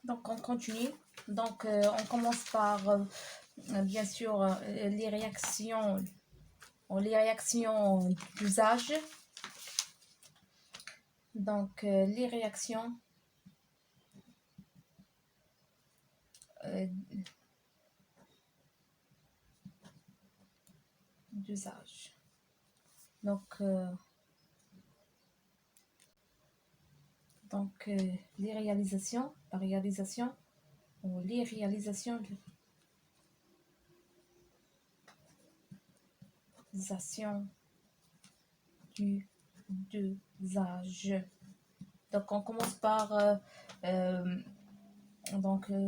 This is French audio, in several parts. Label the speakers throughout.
Speaker 1: Donc, on continue. Donc, on commence par, bien sûr, les réactions d'usage. Donc, les réactions d'usage. Donc, les réalisations, la réalisation ou les réalisations d'usage. Donc, on commence par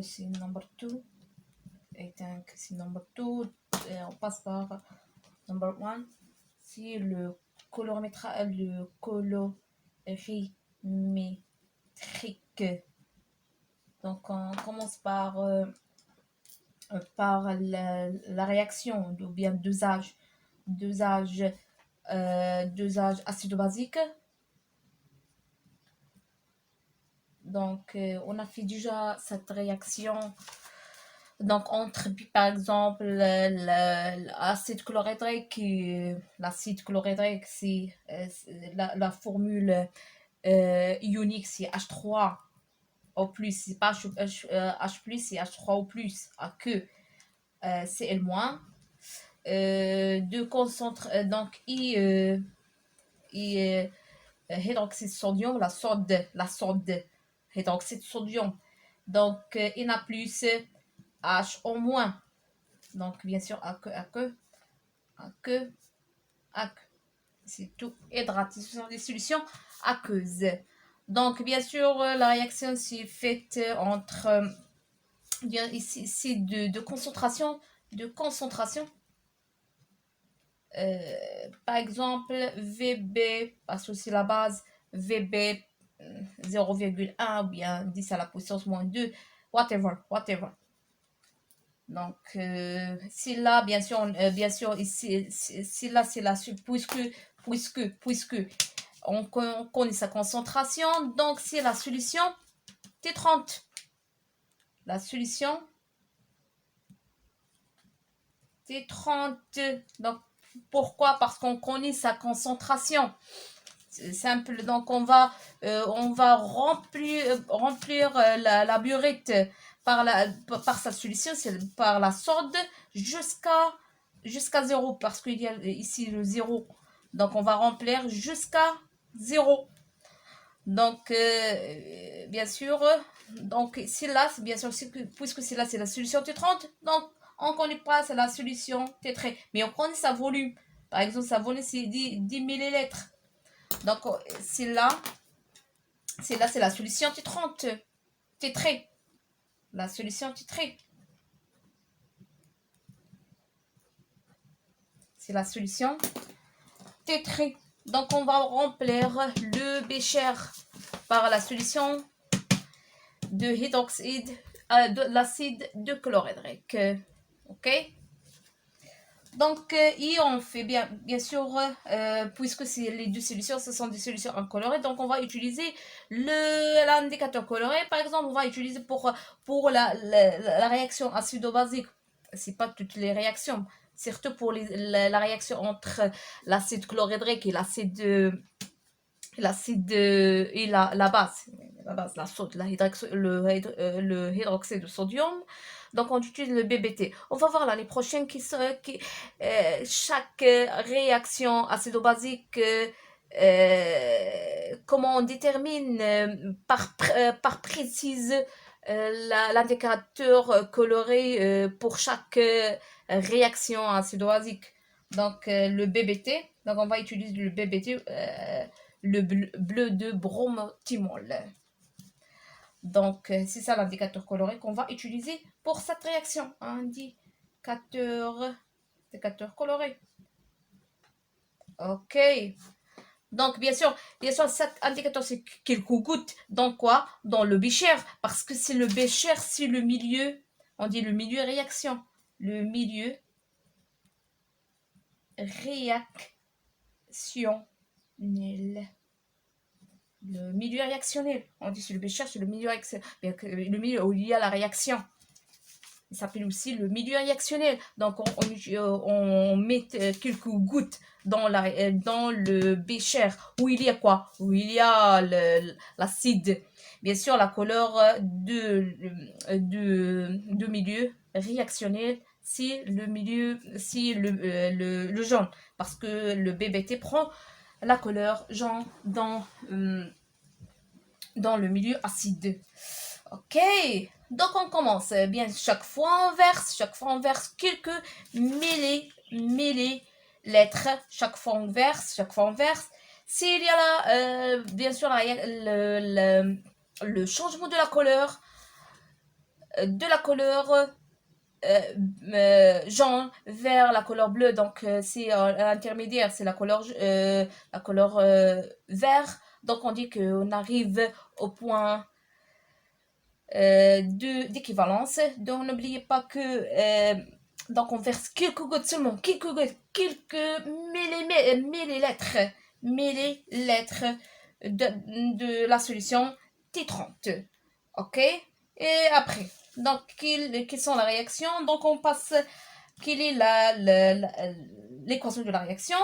Speaker 1: c'est number 2. I think c'est number 2. On passe par number 1. C'est le colorimétrique. Donc, on commence par la réaction ou bien dosage acido-basique. Donc, on a fait déjà cette réaction. Donc, entre, par exemple, l'acide chlorhydrique et l'acide chlorhydrique, c'est la formule ionique, c'est H3 au plus, c'est pas H plus, c'est H3 au plus, aqueux, Cl-. De concentre, donc, hydroxyde de sodium, la sode, hydroxyde de sodium. Donc, Na plus, HO moins. Donc, bien sûr, aqueux. C'est tout hydraté. Ce sont des solutions aqueuses. Donc, bien sûr, la réaction s'est faite entre ici de concentration. Par exemple, VB, parce que c'est la base, VB 0,1 ou bien 10 à la puissance moins 2, whatever. Donc, si là, bien sûr, ici, si là, c'est la suite, puisque on connaît sa concentration, donc c'est la solution T30. La solution T30. Donc, pourquoi? Parce qu'on connaît sa concentration. C'est simple. Donc, on va remplir la burette par sa solution, c'est par la sode jusqu'à 0, parce qu'il y a ici le 0. Donc, on va remplir jusqu'à 0. Donc, bien sûr, donc si là, bien sûr, puisque c'est là, c'est la solution T30, donc on ne connaît pas, c'est la solution T3, mais on connaît sa volume. Par exemple, sa volume, c'est 10 millilitres. Donc, c'est là, c'est la solution T30, T3. La solution T3. C'est la solution T3. Donc, on va remplir le bécher par la solution de hydroxyde, de l'acide de chlorhydrique. Ok? Donc, et on fait bien sûr, puisque c'est les deux solutions, ce sont des solutions incolorées, donc on va utiliser l'indicateur coloré. Par exemple, on va utiliser pour la réaction acido-basique. C'est pas toutes les réactions, surtout pour la réaction entre l'acide chlorhydrique et l'acide et la base, la sode, le hydroxyde de sodium. Donc, on utilise le BBT. On va voir l'année prochaine chaque réaction acido-basique, comment on détermine par précise l'indicateur coloré pour chaque réaction acido-basique. Donc, le BBT. Donc, on va utiliser le BBT. Le bleu de bromothymol. Donc, c'est ça l'indicateur coloré qu'on va utiliser pour cette réaction. Indicateur coloré. Ok. Donc, bien sûr, cet indicateur, c'est qu'il goûte dans quoi? Dans le bécher. Parce que c'est le bécher, c'est le milieu. On dit le milieu réaction. Le milieu réaction. le milieu réactionnel. On dit sur le Bécher, c'est le milieu réactionnel. Le milieu où il y a la réaction. Il s'appelle aussi le milieu réactionnel. Donc, on met quelques gouttes dans le bécher où il y a quoi? Où il y a l'acide. Bien sûr, la couleur de milieu réactionnel, c'est le jaune. Parce que le BBT prend la couleur jaune dans le milieu acide. Ok, donc on commence. Bien, chaque fois on verse quelques lettres. Chaque fois on verse. S'il y a là, bien sûr, le changement de la couleur, jaune vers la couleur bleue, donc c'est l'intermédiaire, c'est la couleur vert. Donc on dit qu'on arrive au point d'équivalence. Donc n'oubliez pas que donc on verse quelques gouttes seulement, quelques millilitres de la solution T30. Ok. Et après, donc quelles sont les réactions? Donc on passe, quelle est l'équation de la réaction?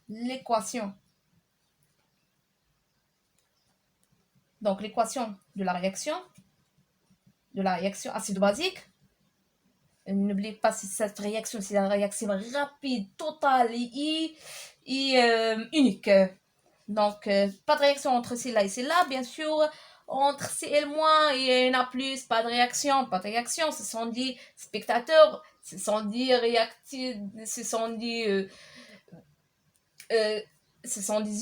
Speaker 1: L'équation de la réaction acido-basique. N'oubliez pas si cette réaction, c'est une réaction rapide, totale et unique. Donc, pas de réaction entre celle-là et celle-là, bien sûr. Entre Cl- et Na+, pas de réaction. Ce sont des spectateurs, ce sont des réactifs, ce sont des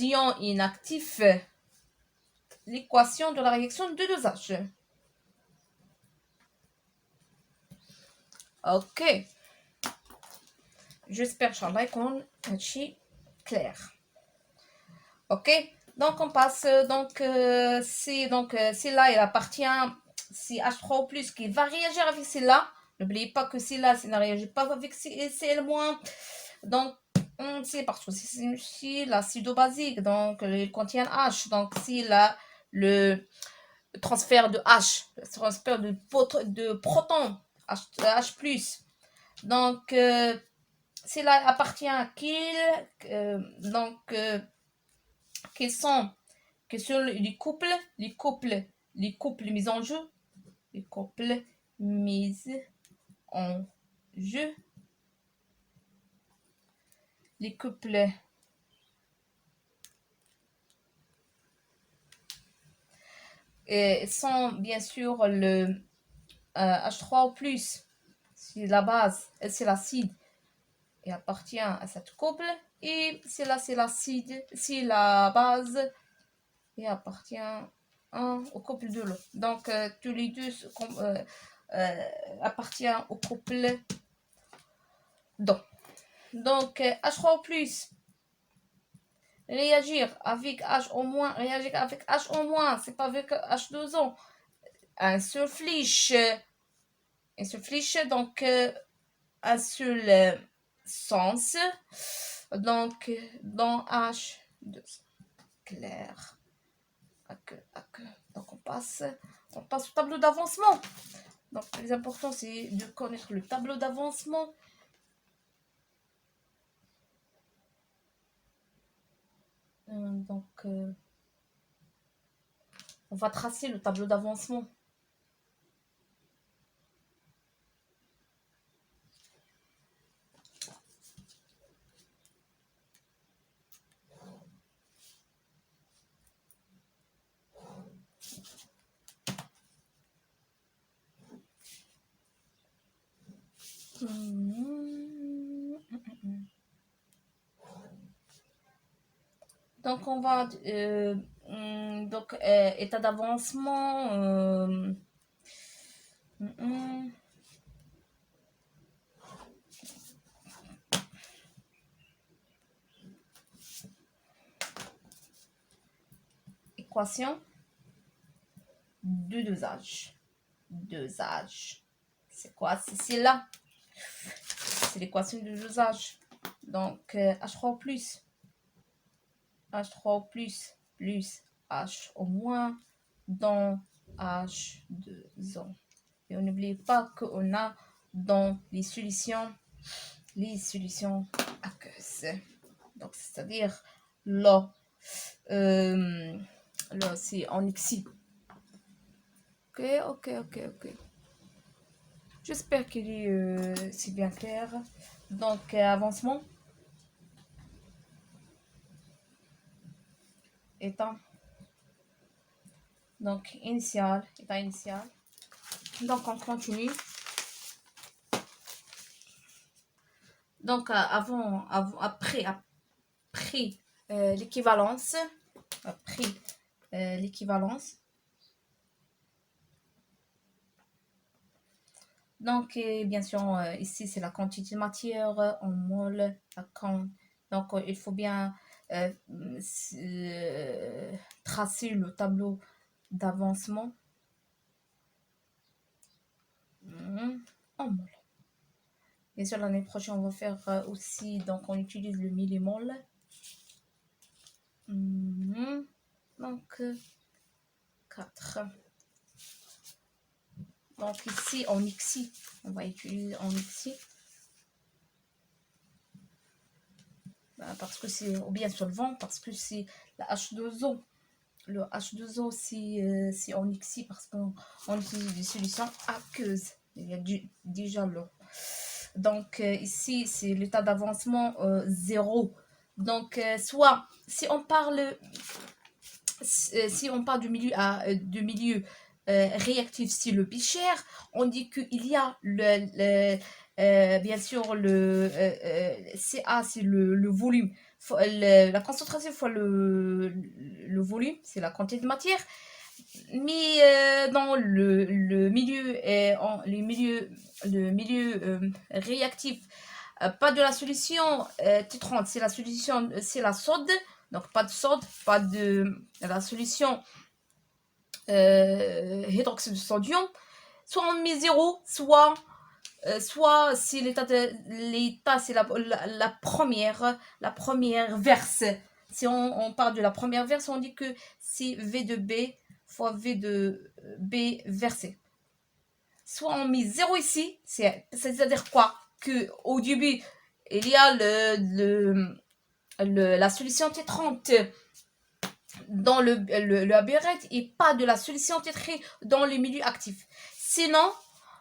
Speaker 1: ions inactifs. L'équation de la réaction de dosage. Ok. J'espère, Inch'Allah, qu'on est clair. Ok. Donc on passe. Celle-là, elle appartient. C'est H3O+, qui va réagir avec celle-là. N'oubliez pas que celle-là, ça ne réagit pas avec Cl-. Donc c'est parce que c'est l'acido-basique. Donc il contient H. Donc c'est là le transfert de H, le transfert de protons H+. Donc cela appartient à quels sont les couples mis en jeu, les couples mis en jeu, les couples sont bien sûr le H3O+, c'est la base, c'est l'acide, et appartient à cette couple, et c'est l'acide, c'est la base, et appartient au couple de l'eau. Donc, tous les deux appartiennent au couple d'eau. Donc, H3O+, réagir avec H-, c'est pas avec H2O. Un seul flèche, donc un seul sens. Donc, dans H2, clair. Donc, on passe au tableau d'avancement. Donc, le plus important, c'est de connaître le tableau d'avancement. Donc, on va tracer le tableau d'avancement. Donc, on va. État d'avancement. Équation de dosage. C'est quoi? C'est là. C'est l'équation de dosage. Donc, H3O+. H3 au plus H au moins dans H2O. Et on n'oublie pas qu'on a dans les solutions aqueuses. Donc, c'est-à-dire là, là c'est en XI. Ok. J'espère que c'est bien clair. Donc, avancement. État. Donc, état initial. Donc, on continue. Donc, après l'équivalence, donc, bien sûr, ici, c'est la quantité de matière en mol. Donc, il faut bien tracer le tableau d'avancement en mol. Bien sûr, l'année prochaine, on va faire aussi, donc on utilise le millimol. Donc, 4. Donc ici, en XI, on va utiliser en XI. Parce que c'est, ou bien solvant, parce que c'est la H2O. Le H2O, c'est en XI parce qu'on utilise des solutions aqueuses. Il y a déjà l'eau. Donc ici, c'est l'état d'avancement 0. Donc, soit, si on parle du milieu réactif, si le Becher, on dit qu'il y a bien sûr le Ca, c'est le volume, la concentration fois le volume, c'est la quantité de matière. Mais dans le milieu réactif, pas de la solution T30, c'est la solution, c'est la soude. Donc pas de soude, pas de la solution hydroxyde de sodium. Soit on met 0, soit si l'état c'est la première verse. Si on parle de la première verse, on dit que c'est V de B fois V de B versé. Soit on met 0 ici, c'est-à-dire quoi? Que au début, il y a la solution T30 dans le labyrinthe et pas de la solution T3 dans le milieu actif. Sinon,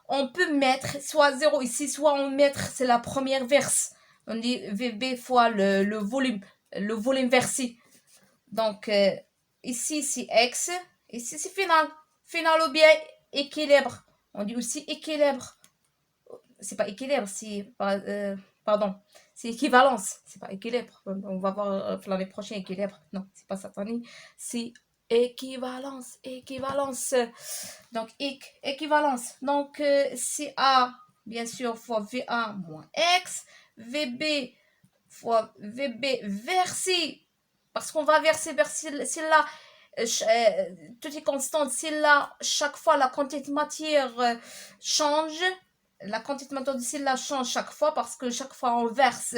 Speaker 1: on peut mettre soit 0 ici, soit on mettre, c'est la première verse. On dit VB fois le volume versé. Donc, ici, c'est X. Ici, c'est final. Final ou bien équilibre. On dit aussi équilibre. C'est pas équilibre, c'est pardon, c'est équivalence. C'est pas équilibre. On va voir l'année prochaine équilibre. Non, c'est pas ça, c'est équivalence. Donc, équivalence. Donc, CA, bien sûr, fois VA moins X. VB fois VB versé. Parce qu'on va verser c'est là. Tout est constant. C'est là, chaque fois, la quantité de matière change. La quantité de matière de celle-là change chaque fois parce que chaque fois on verse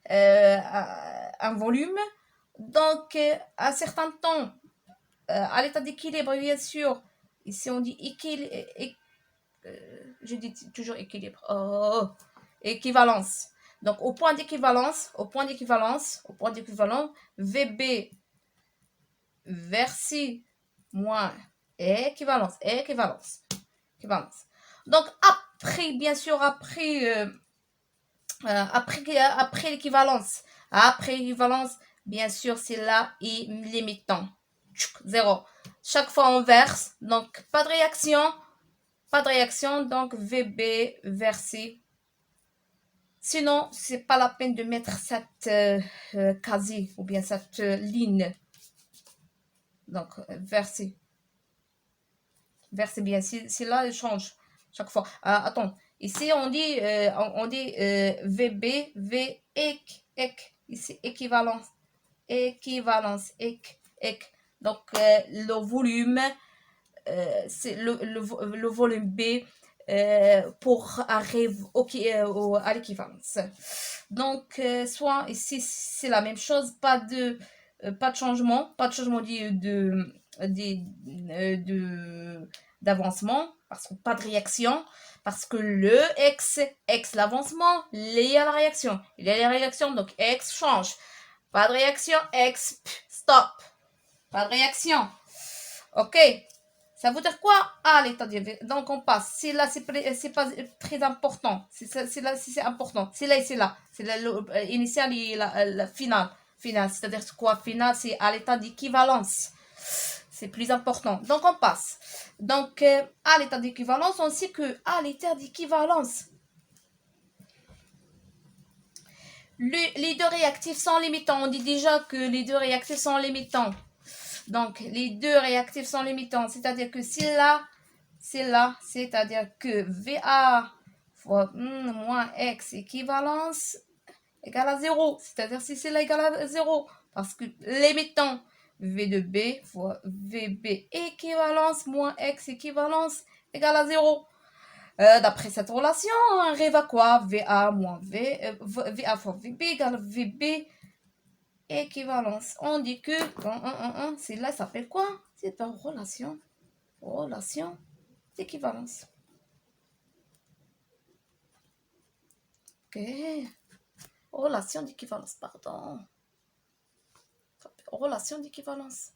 Speaker 1: un volume. Donc, à un certain temps, à l'état d'équilibre, bien sûr, ici on dit équilibre, je dis toujours équilibre, équivalence. Donc, au point d'équivalence, VB versé moins équivalence. Donc, après, bien sûr, après l'équivalence, bien sûr, c'est là et limitant. 0. Chaque fois, on verse. Donc, pas de réaction. Donc, VB versé. Sinon, c'est pas la peine de mettre cette casier ou bien cette ligne. Donc, versé. Versé bien. C'est là, il change chaque fois. Attends. Ici, on dit VB, V, ici, équivalence. Donc, le volume, c'est le volume B pour arriver à l'équivalence. Donc, soit ici, c'est la même chose, pas de pas de changement, d'avancement, parce que pas de réaction, parce que le X l'avancement, lié à la réaction. Il y a la réaction, donc X change. Pas de réaction, X, stop. Pas de réaction. Ok. Ça veut dire quoi? Ah, l'état de... Donc, on passe. Si là, c'est pas très important. Si là, si c'est important. Si là et c'est là. C'est l'initial et la finale. Finale. C'est-à-dire quoi? Finale, c'est à l'état d'équivalence. C'est plus important. Donc, on passe. Donc, à l'état d'équivalence, on sait que à l'état d'équivalence, les deux réactifs sont limitants. On dit déjà que les deux réactifs sont limitants. Donc, les deux réactifs sont limitants. C'est-à-dire que si là, c'est là, c'est-à-dire que VA fois moins X équivalence égale à 0. C'est-à-dire si c'est là égal à 0. Parce que limitant V de B fois VB équivalence moins X équivalence égale à 0. D'après cette relation, on arrive à quoi? VA moins VA fois VB égale VB équivalence. On dit que quand c'est là, ça s'appelle quoi? C'est une relation d'équivalence. Ok. Relation d'équivalence, pardon. Relation d'équivalence.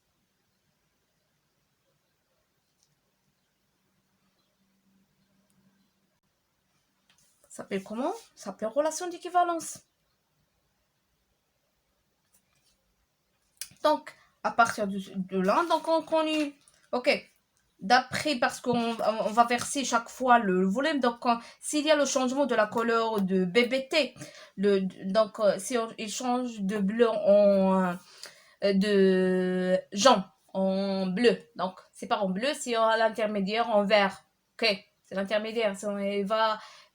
Speaker 1: Ça s'appelle comment? Ça s'appelle relation d'équivalence. Donc, à partir de là, donc on connaît. Ok. D'après, parce qu'on va verser chaque fois le volume, donc s'il y a le changement de la couleur de BBT, donc si il change de bleu en de jaune en bleu, donc c'est pas en bleu, c'est à l'intermédiaire en vert. Ok, c'est l'intermédiaire,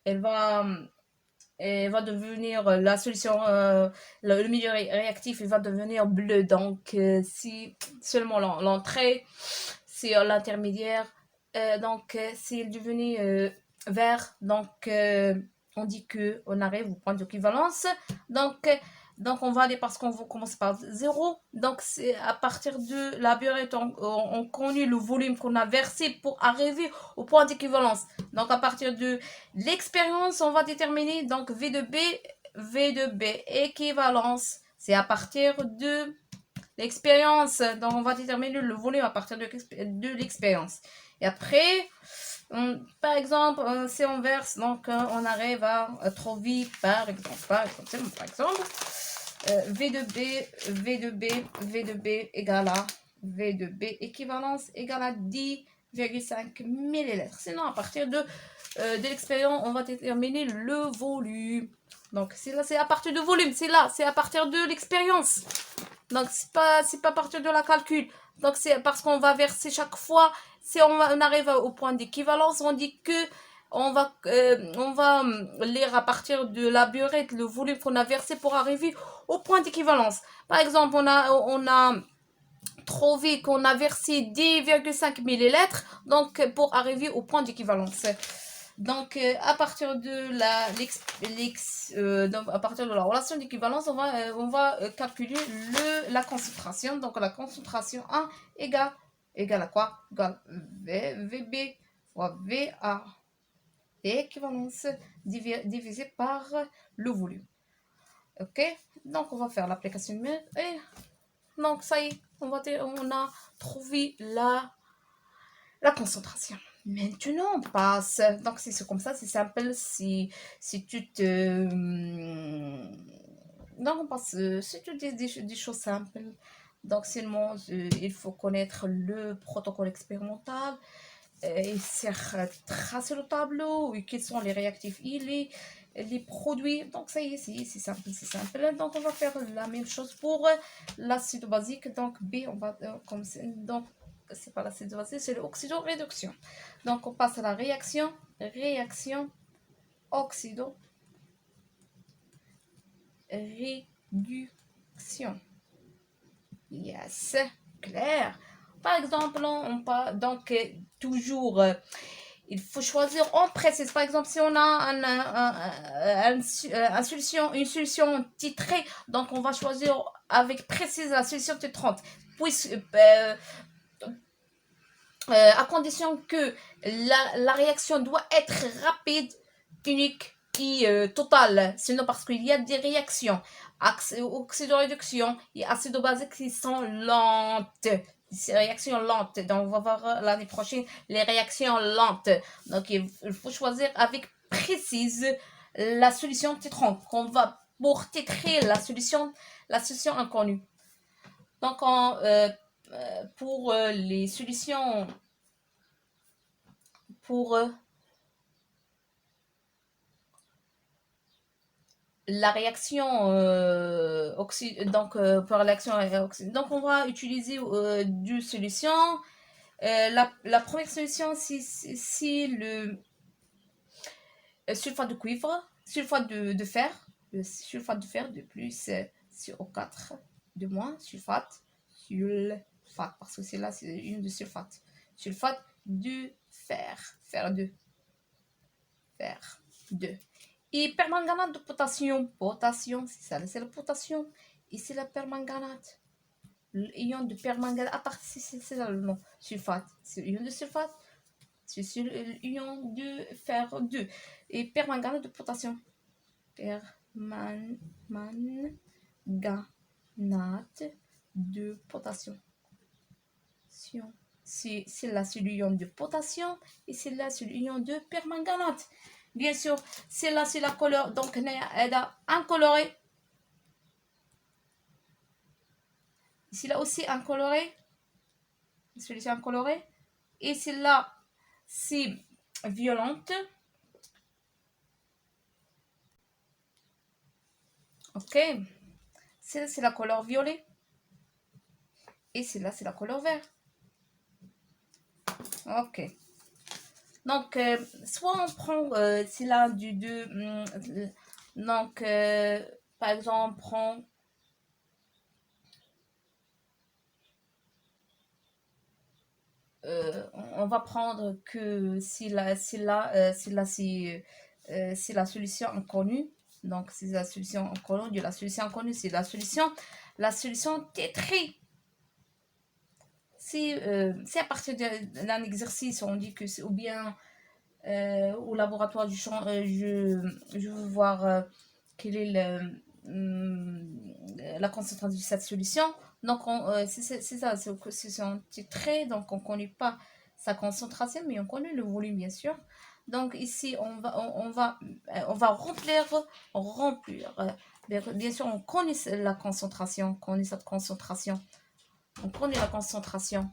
Speaker 1: elle va devenir la solution, le milieu réactif, il va devenir bleu. Donc, si seulement l'entrée, c'est l'intermédiaire, donc c'est devenu vert. Donc, on dit que on arrive au point d'équivalence. Donc, on va aller parce qu'on va commencer par 0. Donc, c'est à partir de la burette, on connaît le volume qu'on a versé pour arriver au point d'équivalence. Donc, à partir de l'expérience, on va déterminer donc V de B équivalence. C'est à partir de l'expérience. Donc, on va déterminer le volume à partir de l'expérience. Et après, par exemple, si on verse, donc on arrive à trouver, par exemple, V de B égale à V de B équivalence égale à 10,5 millilitres. Sinon, à partir de l'expérience, on va déterminer le volume. Donc, c'est à partir du volume, c'est à partir de l'expérience. Donc, c'est pas à partir de la calcul. Donc, c'est parce qu'on va verser chaque fois. Si on arrive au point d'équivalence, on dit que on va lire à partir de la burette le volume qu'on a versé pour arriver au point d'équivalence. Par exemple, on a trouvé qu'on a versé 10,5 millilitres, donc pour arriver au point d'équivalence. Donc, à partir de à partir de la relation d'équivalence, on va calculer la concentration. Donc, la concentration 1 égale à quoi? Égale VB fois VA. Équivalence divisé par le volume. Ok? Donc, on va faire l'application numérique. Et donc, ça y est, on a trouvé la concentration. Maintenant, on passe. Donc, c'est comme ça, c'est simple. Si tu te. Donc, on passe. C'est des choses simples. Donc, seulement, il faut connaître le protocole expérimental. Il sert à tracer le tableau. Et quels sont les réactifs et les produits. Donc, ça y est, c'est simple, c'est simple. Donc, on va faire la même chose pour l'acide basique. Donc, B, on va. Donc, c'est pas l'acide basique, c'est l'oxydoréduction. Donc, on passe à la réaction oxydoréduction. Yes, clair. Par exemple, on parle donc toujours il faut choisir en précise. Par exemple, si on a une solution titrée, donc on va choisir avec précise la solution titrante. À condition que la réaction doit être rapide, unique et totale. Sinon, parce qu'il y a des réactions oxydoréduction et acido-basique qui sont lentes. Ces réactions lentes. Donc, on va voir l'année prochaine les réactions lentes. Donc, il faut choisir avec précise la solution titrante qu'on va pour titrer la solution inconnue. Donc, pour les solutions pour la réaction pour la réaction donc on va utiliser deux solutions. La première solution, c'est le sulfate de cuivre, sulfate de fer, le sulfate de fer de plus CO4 de moins, sulfate, parce que c'est là, c'est une de sulfate de fer, fer 2. Et permanganate de potassium, c'est ça, c'est le potassium. Et c'est la permanganate. L'ion de permanganate, à part c'est ça le nom, sulfate. C'est l'ion de sulfate, c'est l'ion de fer 2. Et permanganate de potassium. Permanganate de potassium. C'est là, c'est l'ion de potassium. Et c'est là, c'est l'ion de permanganate. Bien sûr, c'est là, c'est la couleur. Donc, elle a incoloré. Ici, là aussi, incoloré. Celui-ci incoloré. Et c'est là, c'est violente. Ok. C'est la couleur violet. Et c'est là, c'est la couleur vert. Ok. Donc, soit on prend, c'est là du 2. Donc, par exemple, on prend on va prendre que si la solution inconnue. Donc, c'est la solution inconnue de la solution inconnue, c'est la solution tétrée. Si à partir d'un exercice, on dit que c'est ou bien au laboratoire du champ, je veux voir quelle est la concentration de cette solution. Donc, c'est ça, c'est un titré, donc on ne connaît pas sa concentration, mais on connaît le volume, bien sûr. Donc, ici, on va remplir. Bien sûr, on connaît la concentration, on connaît cette concentration. On connaît la concentration.